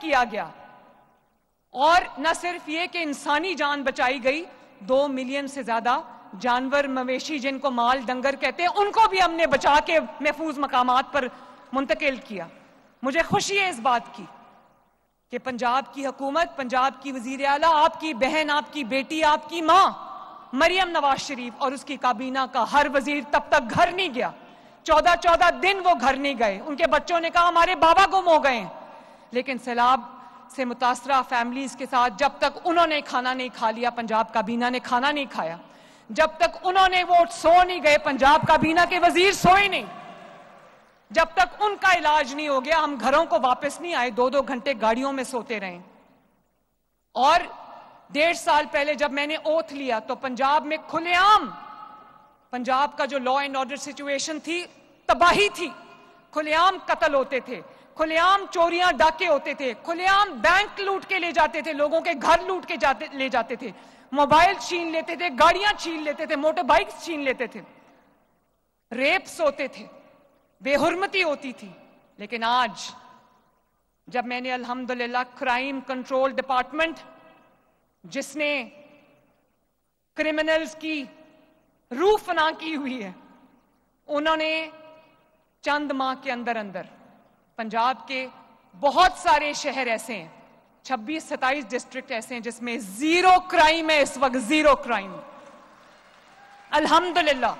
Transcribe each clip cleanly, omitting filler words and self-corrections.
کیا گیا. اور نہ صرف یہ کہ انسانی جان بچائی گئی, 2 ملین سے زیادہ جانور مویشی جن کو مال ڈنگر کہتے ہیں ان کو بھی ہم نے بچا کے محفوظ مقامات پر منتقل کیا. مجھے خوشی ہے اس بات کی کہ پنجاب کی حکومت, پنجاب کی وزیر اعلیٰ, آپ کی بہن, آپ کی بیٹی, آپ کی ماں مریم نواز شریف اور اس کی کابینہ کا ہر وزیر تب تک گھر نہیں گیا. 14 دن وہ گھر نہیں گئے. ان کے بچوں نے کہا ہمارے بابا گم ہو گئے ہیں. لیکن سیلاب سے متاثرہ فیملیز کے ساتھ جب تک انہوں نے کھانا نہیں کھا لیا, پنجاب کابینہ نے کھانا نہیں کھایا. جب تک انہوں نے وہ سو نہیں گئے, پنجاب کابینہ کے وزیر سوئے نہیں. جب تک ان کا علاج نہیں ہو گیا, ہم گھروں کو واپس نہیں آئے, 2 گھنٹے گاڑیوں میں سوتے رہے. اور 1.5 سال پہلے جب میں نے اوتھ لیا تو پنجاب میں کھلے عام, پنجاب کا جو لا اینڈ آرڈر سچویشن تھی تباہی تھی. کھلے عام قتل ہوتے تھے, کھلے عام چوریاں ڈاکے ہوتے تھے, کھلے عام بینک لوٹ کے لے جاتے تھے, لوگوں کے گھر لوٹ کے لے جاتے تھے, موبائل چھین لیتے تھے, گاڑیاں چھین لیتے تھے, موٹر بائکس چھین لیتے تھے, ریپس ہوتے تھے, بے حرمتی ہوتی تھی. لیکن آج جب میں نے الحمدللہ کرائم کنٹرول ڈپارٹمنٹ, جس نے کرمنلز کی روح فنا کی ہوئی ہے, انہوں نے چند ماہ کے اندر پنجاب کے بہت سارے شہر ایسے ہیں, 26-27 ڈسٹرکٹ ایسے ہیں جس میں 0 کرائم ہے اس وقت, 0 کرائم الحمدللہ.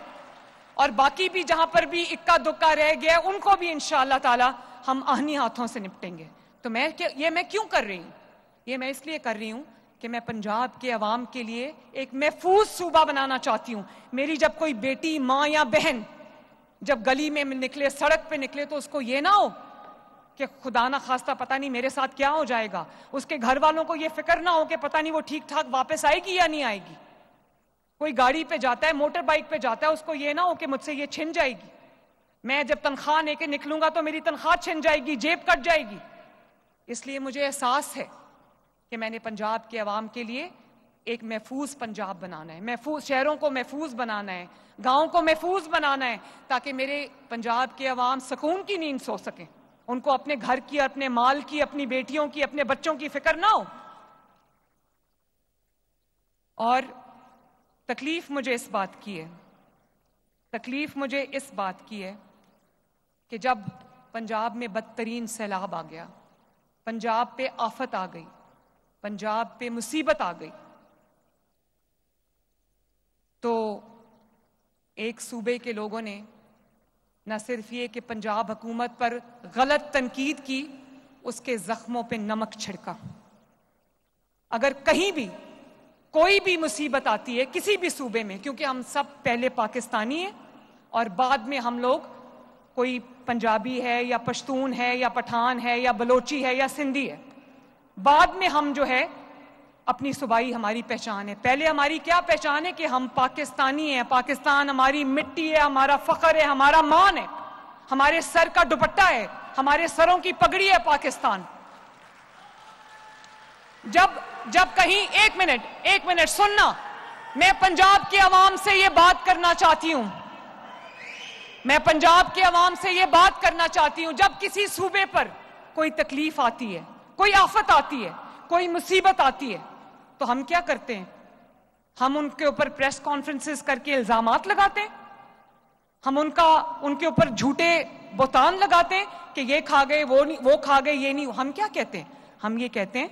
اور باقی بھی جہاں پر بھی اکا دکا رہ گیا ان کو بھی انشاءاللہ تعالی ہم آہنی ہاتھوں سے نپٹیں گے. تو یہ میں کیوں کر رہی ہوں؟ یہ میں اس لیے کر رہی ہوں کہ میں پنجاب کے عوام کے لیے ایک محفوظ صوبہ بنانا چاہتی ہوں. میری جب کوئی بیٹی, ماں یا بہن جب گلی میں نکلے, سڑک پہ نکلے, تو اس کو یہ نہ ہو کہ خدا نہ خواستہ پتہ نہیں میرے ساتھ کیا ہو جائے گا. اس کے گھر والوں کو یہ فکر نہ ہو کہ پتہ نہیں وہ ٹھیک ٹھاک واپس آئے گی یا نہیں آئے گی. کوئی گاڑی پہ جاتا ہے, موٹر بائک پہ جاتا ہے, اس کو یہ نہ ہو کہ مجھ سے یہ چھن جائے گی, میں جب تنخواہ لے کے نکلوں گا تو میری تنخواہ چھن جائے گی, جیب کٹ جائے گی. اس لیے مجھے احساس ہے کہ میں نے پنجاب کے عوام کے لیے ایک محفوظ پنجاب بنانا ہے, محفوظ شہروں کو محفوظ بنانا ہے, گاؤں کو محفوظ بنانا ہے, تاکہ میرے پنجاب کے عوام سکون کی نیند سو سکیں, ان کو اپنے گھر کی, اپنے مال کی, اپنی بیٹیوں کی, اپنے بچوں کی فکر نہ ہو. اور تکلیف مجھے اس بات کی ہے, تکلیف مجھے اس بات کی ہے کہ جب پنجاب میں بدترین سیلاب آ گیا, پنجاب پہ آفت آ گئی, پنجاب پہ مصیبت آ گئی, تو ایک صوبے کے لوگوں نے نہ صرف یہ کہ پنجاب حکومت پر غلط تنقید کی, اس کے زخموں پہ نمک چھڑکا. اگر کہیں بھی کوئی بھی مصیبت آتی ہے کسی بھی صوبے میں, کیونکہ ہم سب پہلے پاکستانی ہیں اور بعد میں ہم لوگ, کوئی پنجابی ہے یا پشتون ہے یا پٹھان ہے یا بلوچی ہے یا سندھی ہے, بعد میں ہم جو ہے اپنی صوبائی ہماری پہچان ہے. پہلے ہماری کیا پہچان ہے کہ ہم پاکستانی ہیں, پاکستان ہماری مٹی ہے, ہمارا فخر ہے, ہمارا مان ہے, ہمارے سر کا دوپٹہ ہے, ہمارے سروں کی پگڑی ہے پاکستان. جب کہیں ایک منٹ سننا, میں پنجاب کے عوام سے یہ بات کرنا چاہتی ہوں, میں پنجاب کے عوام سے یہ بات کرنا چاہتی ہوں, جب کسی صوبے پر کوئی تکلیف آتی ہے, کوئی آفت آتی ہے, کوئی مصیبت آتی ہے, تو ہم کیا کرتے ہیں؟ ہم ان کے اوپر پریس کانفرنسز کر کے الزامات لگاتے ہیں, ہم ان کے اوپر جھوٹے بہتان لگاتے ہیں کہ یہ کھا گئے, وہ کھا گئے, یہ نہیں. ہم کیا کہتے ہیں؟ ہم یہ کہتے ہیں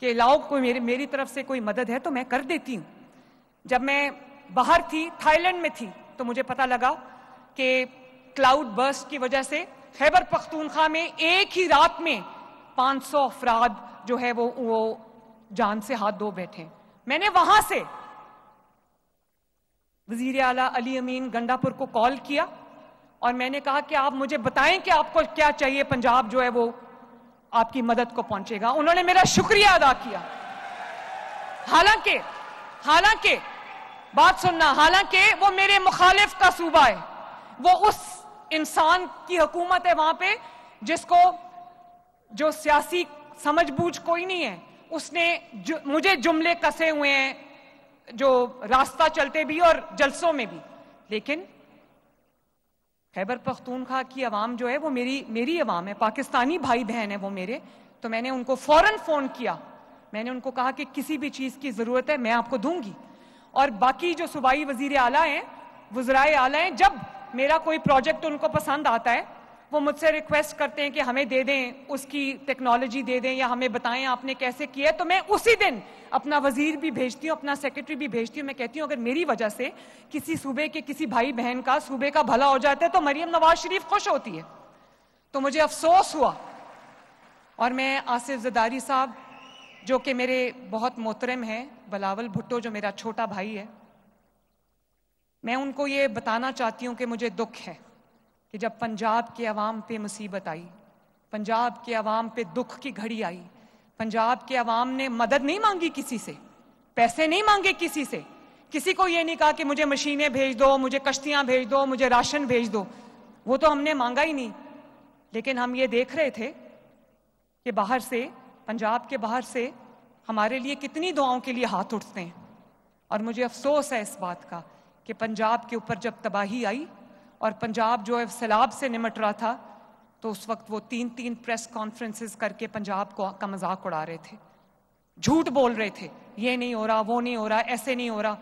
کہ لاؤ کوئی میری طرف سے کوئی مدد ہے تو میں کر دیتی ہوں. جب میں باہر تھی, تھائی لینڈ میں تھی, تو مجھے پتا لگا کہ کلاؤڈ برسٹ کی وجہ سے خیبر پختونخوا میں ایک ہی رات میں 500 افراد جو ہے وہ جان سے ہاتھ دھو بیٹھے. میں نے وہاں سے وزیر اعلیٰ علی امین گنڈاپور کو کال کیا اور میں نے کہا کہ آپ مجھے بتائیں کہ آپ کو کیا چاہیے, پنجاب جو ہے وہ آپ کی مدد کو پہنچے گا. انہوں نے میرا شکریہ ادا کیا. حالانکہ بات سننا, حالانکہ وہ میرے مخالف کا صوبہ ہے, وہ اس انسان کی حکومت ہے وہاں پہ جس کو جو سیاسی سمجھ بوجھ کوئی نہیں ہے, اس نے مجھے جملے کسے ہوئے ہیں جو راستہ چلتے بھی اور جلسوں میں بھی. لیکن خیبر پختونخوا کی عوام جو ہے وہ میری عوام ہے, پاکستانی بھائی بہن ہے وہ میرے, تو میں نے ان کو فوراً فون کیا. میں نے ان کو کہا کہ کسی بھی چیز کی ضرورت ہے میں آپ کو دوں گی. اور باقی جو صوبائی وزیر اعلیٰ ہیں, وزرائے اعلیٰ ہیں, جب میرا کوئی پروجیکٹ ان کو پسند آتا ہے وہ مجھ سے ریکویسٹ کرتے ہیں کہ ہمیں دے دیں, اس کی ٹیکنالوجی دے دیں یا ہمیں بتائیں آپ نے کیسے کیا ہے, تو میں اسی دن اپنا وزیر بھی بھیجتی ہوں, اپنا سیکرٹری بھی بھیجتی ہوں. میں کہتی ہوں اگر میری وجہ سے کسی صوبے کے کسی بھائی بہن کا, صوبے کا بھلا ہو جاتا ہے تو مریم نواز شریف خوش ہوتی ہے. تو مجھے افسوس ہوا, اور میں آصف زرداری صاحب جو کہ میرے بہت محترم ہیں, بلاول بھٹو جو میرا چھوٹا بھائی ہے, میں ان کو یہ بتانا چاہتی ہوں کہ مجھے دکھ ہے کہ جب پنجاب کے عوام پہ مصیبت آئی, پنجاب کے عوام پہ دکھ کی گھڑی آئی, پنجاب کے عوام نے مدد نہیں مانگی کسی سے, پیسے نہیں مانگے کسی سے, کسی کو یہ نہیں کہا کہ مجھے مشینیں بھیج دو, مجھے کشتیاں بھیج دو, مجھے راشن بھیج دو, وہ تو ہم نے مانگا ہی نہیں. لیکن ہم یہ دیکھ رہے تھے کہ باہر سے, پنجاب کے باہر سے ہمارے لیے کتنی دعاؤں کے لیے ہاتھ اٹھتے ہیں. اور مجھے افسوس ہے اس بات کا کہ پنجاب کے اوپر جب تباہی آئی اور پنجاب جو ہے سیلاب سے نمٹ رہا تھا, تو اس وقت وہ 3 پریس کانفرنسز کر کے پنجاب کا مذاق اڑا رہے تھے, جھوٹ بول رہے تھے, یہ نہیں ہو رہا, وہ نہیں ہو رہا, ایسے نہیں ہو رہا.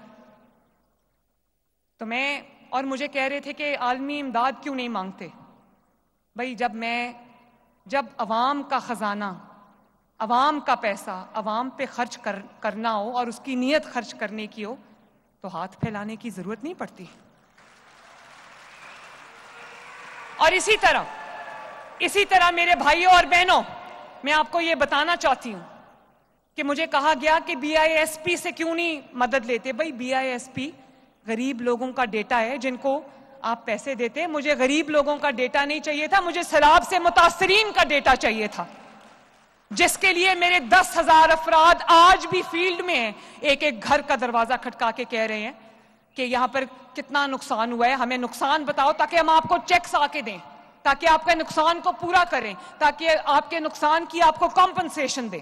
تو میں, اور مجھے کہہ رہے تھے کہ عالمی امداد کیوں نہیں مانگتے. بھائی جب عوام کا خزانہ, عوام کا پیسہ عوام پہ خرچ کرنا ہو اور اس کی نیت خرچ کرنے کی ہو تو ہاتھ پھیلانے کی ضرورت نہیں پڑتی. اور اسی طرح میرے بھائیوں اور بہنوں, میں آپ کو یہ بتانا چاہتی ہوں کہ مجھے کہا گیا کہ BISP سے کیوں نہیں مدد لیتے. بھائی BISP غریب لوگوں کا ڈیٹا ہے جن کو آپ پیسے دیتے. مجھے غریب لوگوں کا ڈیٹا نہیں چاہیے تھا, مجھے سیلاب سے متاثرین کا ڈیٹا چاہیے تھا, جس کے لیے میرے 10,000 افراد آج بھی فیلڈ میں ہیں, ایک ایک گھر کا دروازہ کھٹکا کے کہہ رہے ہیں کہ یہاں پر کتنا نقصان ہوا ہے, ہمیں نقصان بتاؤ تاکہ ہم آپ کو چیکس آ کے دیں, تاکہ آپ کے نقصان کو پورا کریں, تاکہ آپ کے نقصان کی آپ کو کمپنسیشن دیں.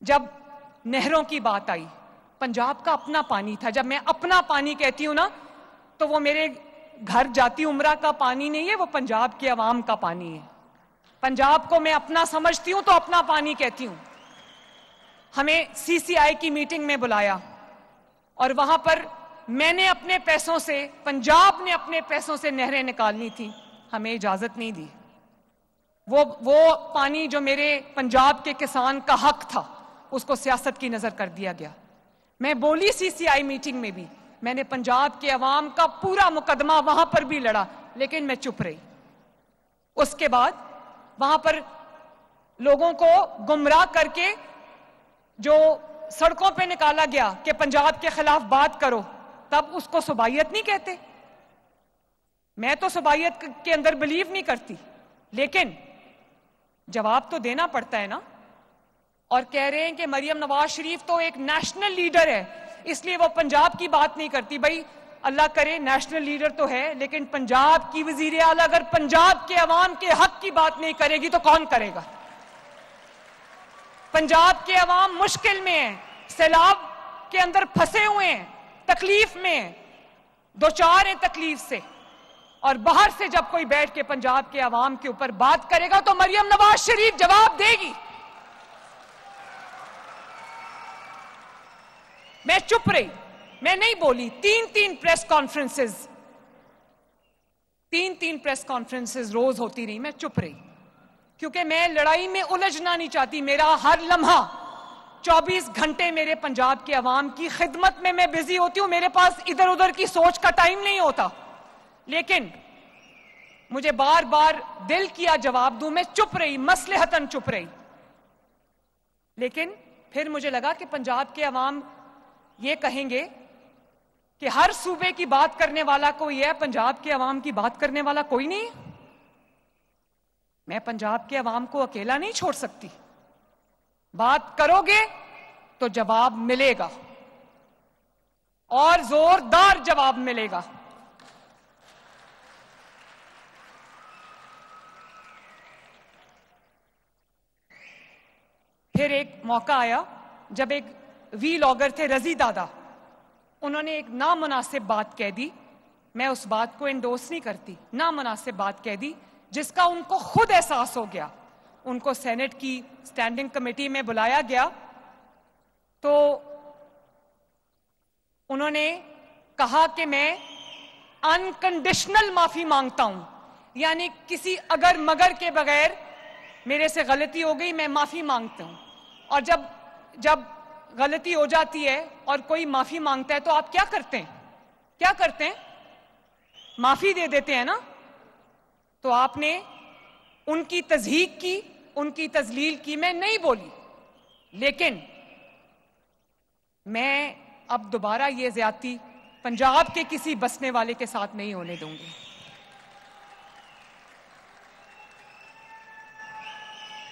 جب نہروں کی بات آئی, پنجاب کا اپنا پانی تھا. جب میں اپنا پانی کہتی ہوں نا, تو وہ میرے گھر جاتی عمرہ کا پانی نہیں ہے, وہ پنجاب کے عوام کا پانی ہے. پنجاب کو میں اپنا سمجھتی ہوں تو اپنا پانی کہتی ہوں. ہمیں CCI کی میٹنگ میں بلایا اور وہاں پر میں نے اپنے پیسوں سے, پنجاب نے اپنے پیسوں سے نہریں نکالنی تھی, ہمیں اجازت نہیں دی. وہ پانی جو میرے پنجاب کے کسان کا حق تھا اس کو سیاست کی نظر کر دیا گیا. میں بولی CCI میٹنگ میں بھی, میں نے پنجاب کے عوام کا پورا مقدمہ وہاں پر بھی لڑا, لیکن میں چپ رہی. اس کے بعد وہاں پر لوگوں کو گمراہ کر کے جو سڑکوں پہ نکالا گیا کہ پنجاب کے خلاف بات کرو, تب اس کو صوبائیت نہیں کہتے. میں تو صوبائیت کے اندر بلیو نہیں کرتی, لیکن جواب تو دینا پڑتا ہے نا. اور کہہ رہے ہیں کہ مریم نواز شریف تو ایک نیشنل لیڈر ہے اس لیے وہ پنجاب کی بات نہیں کرتی. بھائی اللہ کرے نیشنل لیڈر تو ہے, لیکن پنجاب کی وزیر اعلیٰ اگر پنجاب کے عوام کے حق کی بات نہیں کرے گی تو کون کرے گا؟ پنجاب کے عوام مشکل میں ہیں, سیلاب کے اندر پھنسے ہوئے ہیں, تکلیف میں ہیں, دوچار ہیں تکلیف سے, اور باہر سے جب کوئی بیٹھ کے پنجاب کے عوام کے اوپر بات کرے گا تو مریم نواز شریف جواب دے گی. میں چپ رہی, میں نہیں بولی. 3 پریس کانفرنسز روز ہوتی رہی, میں چپ رہی کیونکہ میں لڑائی میں الجھنا نہیں چاہتی. میرا ہر لمحہ 24 گھنٹے میرے پنجاب کے عوام کی خدمت میں بزی ہوتی ہوں. میرے پاس ادھر ادھر کی سوچ کا ٹائم نہیں ہوتا, لیکن مجھے بار بار دل کیا جواب دوں, میں چپ رہی, مصلحتاً چپ رہی. لیکن پھر مجھے لگا کہ پنجاب کے عوام یہ کہیں گے کہ ہر صوبے کی بات کرنے والا کوئی ہے, پنجاب کے عوام کی بات کرنے والا کوئی نہیں. میں پنجاب کے عوام کو اکیلا نہیں چھوڑ سکتی. بات کرو گے تو جواب ملے گا, اور زوردار جواب ملے گا. پھر ایک موقع آیا جب ایک ویلاگر تھے رضی دادا, انہوں نے ایک نامناسب بات کہہ دی. میں اس بات کو انڈورس نہیں کرتی, نامناسب بات کہہ دی جس کا ان کو خود احساس ہو گیا. ان کو سینٹ کی سٹینڈنگ کمیٹی میں بلایا گیا تو انہوں نے کہا کہ میں انکنڈیشنل معافی مانگتا ہوں، یعنی کسی اگر مگر کے بغیر میرے سے غلطی ہو گئی، میں معافی مانگتا ہوں۔ اور جب غلطی ہو جاتی ہے اور کوئی معافی مانگتا ہے تو آپ کیا کرتے ہیں؟ کیا کرتے ہیں؟ معافی دے دیتے ہیں نا۔ تو آپ نے ان کی تضحیق کی، ان کی تذلیل کی، میں نہیں بولی، لیکن میں اب دوبارہ یہ زیادتی پنجاب کے کسی بسنے والے کے ساتھ نہیں ہونے دوں گی۔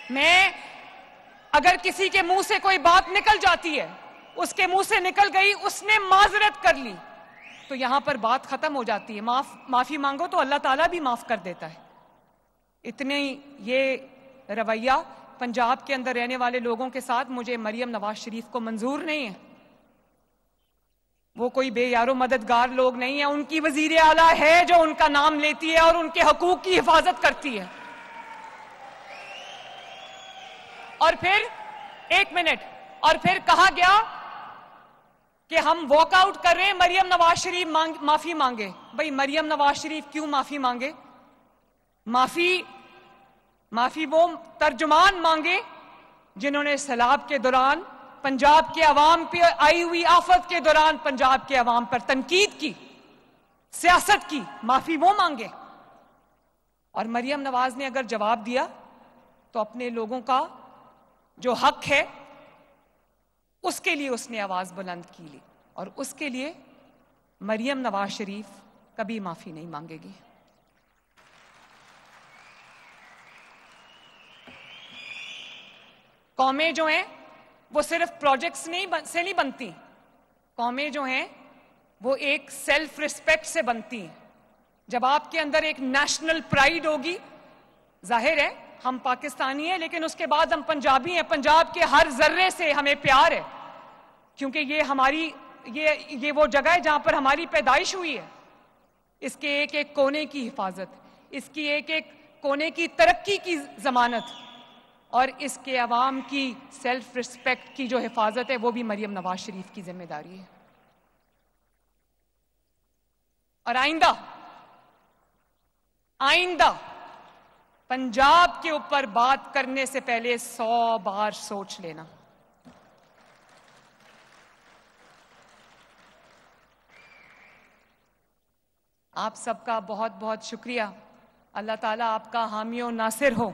میں اگر کسی کے منہ سے کوئی بات نکل جاتی ہے، اس کے منہ سے نکل گئی، اس نے معذرت کر لی تو یہاں پر بات ختم ہو جاتی ہے۔ معافی مانگو تو اللہ تعالیٰ بھی معاف کر دیتا ہے۔ اتنے یہ رویہ پنجاب کے اندر رہنے والے لوگوں کے ساتھ مجھے مریم نواز شریف کو منظور نہیں ہے۔ وہ کوئی بے یار و مددگار لوگ نہیں ہیں، ان کی وزیر اعلیٰ ہے جو ان کا نام لیتی ہے اور ان کے حقوق کی حفاظت کرتی ہے۔ اور پھر ایک منٹ، اور پھر کہا گیا کہ ہم واک آؤٹ کر رہے ہیں، مریم نواز شریف معافی مانگے۔ بھئی مریم نواز شریف کیوں معافی مانگے؟ معافی وہ ترجمان مانگے جنہوں نے سیلاب کے دوران پنجاب کے عوام پہ آئی ہوئی آفت کے دوران پنجاب کے عوام پر تنقید کی، سیاست کی، معافی وہ مانگے۔ اور مریم نواز نے اگر جواب دیا تو اپنے لوگوں کا جو حق ہے اس کے لیے اس نے آواز بلند کی لی، اور اس کے لیے مریم نواز شریف کبھی معافی نہیں مانگے گی۔ قومیں جو ہیں وہ صرف پروجیکٹس سے نہیں بنتی، قومیں جو ہیں وہ ایک سیلف ریسپیکٹ سے بنتی ہیں۔ جب آپ کے اندر ایک نیشنل پرائیڈ ہوگی، ظاہر ہے ہم پاکستانی ہیں لیکن اس کے بعد ہم پنجابی ہیں، پنجاب کے ہر ذرے سے ہمیں پیار ہے، کیونکہ یہ وہ جگہ ہے جہاں پر ہماری پیدائش ہوئی ہے۔ اس کے ایک ایک کونے کی حفاظت، اس کی ایک ایک کونے کی ترقی کی ضمانت، اور اس کے عوام کی سیلف ریسپیکٹ کی جو حفاظت ہے وہ بھی مریم نواز شریف کی ذمہ داری ہے۔ اور آئندہ پنجاب کے اوپر بات کرنے سے پہلے 100 بار سوچ لینا۔ آپ سب کا بہت بہت شکریہ۔ اللہ تعالیٰ آپ کا حامی و ناصر ہو۔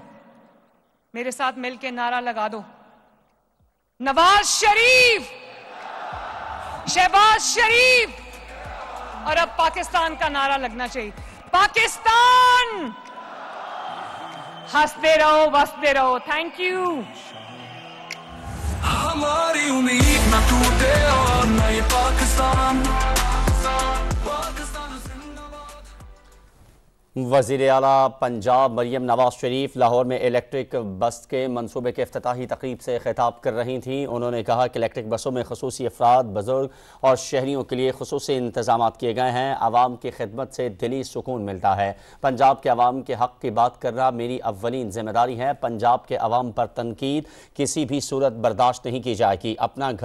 میرے ساتھ مل کے نعرہ لگا دو، نواز شریف، شہباز شریف، اور اب پاکستان کا نعرہ لگنا چاہیے، پاکستان، ہنستے رہو بستے رہو۔ Thank you. ہماری امید نہ ٹوٹے اور نئے پاکستان۔ وزیر اعلیٰ پنجاب مریم نواز شریف لاہور میں الیکٹرک بس کے منصوبے کے افتتاحی تقریب سے خطاب کر رہی تھیں۔ انہوں نے کہا کہ الیکٹرک بسوں میں خصوصی افراد، بزرگ اور شہریوں کے لیے خصوصی انتظامات کیے گئے ہیں۔ عوام کی خدمت سے دلی سکون ملتا ہے۔ پنجاب کے عوام کے حق کی بات کرنا میری اولین ذمہ داری ہے۔ پنجاب کے عوام پر تنقید کسی بھی صورت برداشت نہیں کی جائے گی۔ اپنا گھر